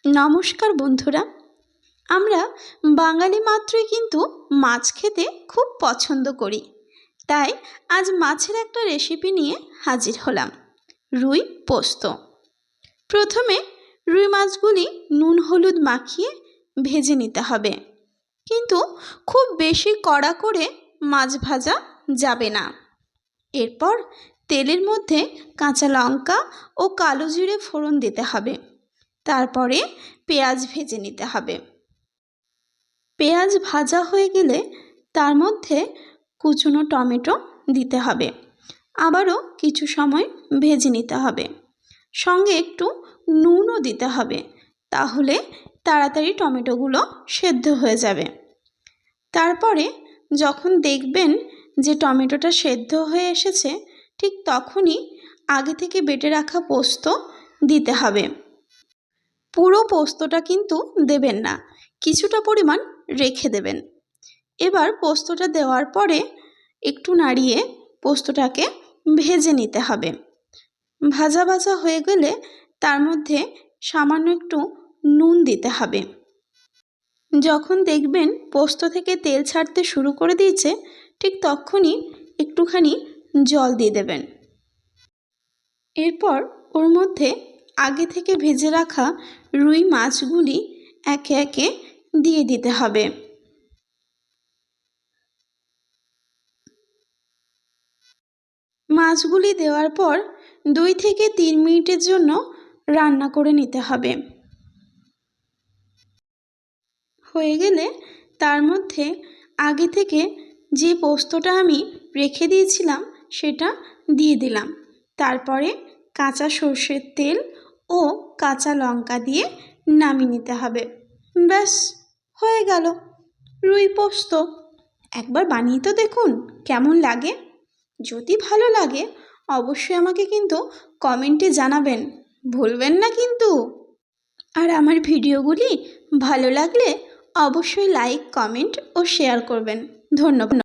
নমস্কার বন্ধুরা, আমরা বাঙালি মাত্রই কিন্তু মাছ খেতে খুব পছন্দ করি। তাই আজ মাছের একটা রেসিপি নিয়ে হাজির হলাম, রুই পোস্ত। প্রথমে রুই মাছগুলি নুন হলুদ মাখিয়ে ভেজে নিতে হবে, কিন্তু খুব বেশি কড়া করে মাছ ভাজা যাবে না। এরপর তেলের মধ্যে কাঁচা লঙ্কা ও কালো জিরে ফোড়ন দিতে হবে। তারপরে পেঁয়াজ ভেজে নিতে হবে। পেঁয়াজ ভাজা হয়ে গেলে তার মধ্যে কুচনো টমেটো দিতে হবে, আবারও কিছু সময় ভেজে নিতে হবে। সঙ্গে একটু নুনও দিতে হবে, তাহলে তাড়াতাড়ি টমেটোগুলো সেদ্ধ হয়ে যাবে। তারপরে যখন দেখবেন যে টমেটোটা সেদ্ধ হয়ে এসেছে, ঠিক তখনই আগে থেকে বেটে রাখা পোস্ত দিতে হবে। পুরো পোস্তটা কিন্তু দেবেন না, কিছুটা পরিমাণ রেখে দেবেন। এবার পোস্তটা দেওয়ার পরে একটু নাড়িয়ে পোস্তটাকে ভেজে নিতে হবে। ভাজা ভাজা হয়ে গেলে তার মধ্যে সামান্য একটু নুন দিতে হবে। যখন দেখবেন পোস্ত থেকে তেল ছাড়তে শুরু করে দিয়েছে, ঠিক তখনই একটুখানি জল দিয়ে দেবেন। এরপর ওর মধ্যে আগে থেকে ভেজে রাখা রুই মাছগুলি একে একে দিয়ে দিতে হবে। মাছগুলি দেওয়ার পর 2 থেকে 3 মিনিটের জন্য রান্না করে নিতে হবে। হয়ে গেলে তার মধ্যে আগে থেকে যে পোস্তটা আমি রেখে দিয়েছিলাম সেটা দিয়ে দিলাম। তারপরে কাঁচা সর্ষের তেল ও কাঁচা লঙ্কা দিয়ে নামিয়ে নিতে হবে। ব্যাস, হয়ে গেল রুই পোস্ত। একবার বানিয়ে তো দেখুন কেমন লাগে। যদি ভালো লাগে অবশ্যই আমাকে কিন্তু কমেন্টে জানাবেন, ভুলবেন না কিন্তু। আর আমার ভিডিওগুলি ভালো লাগলে অবশ্যই লাইক, কমেন্ট ও শেয়ার করবেন। ধন্যবাদ।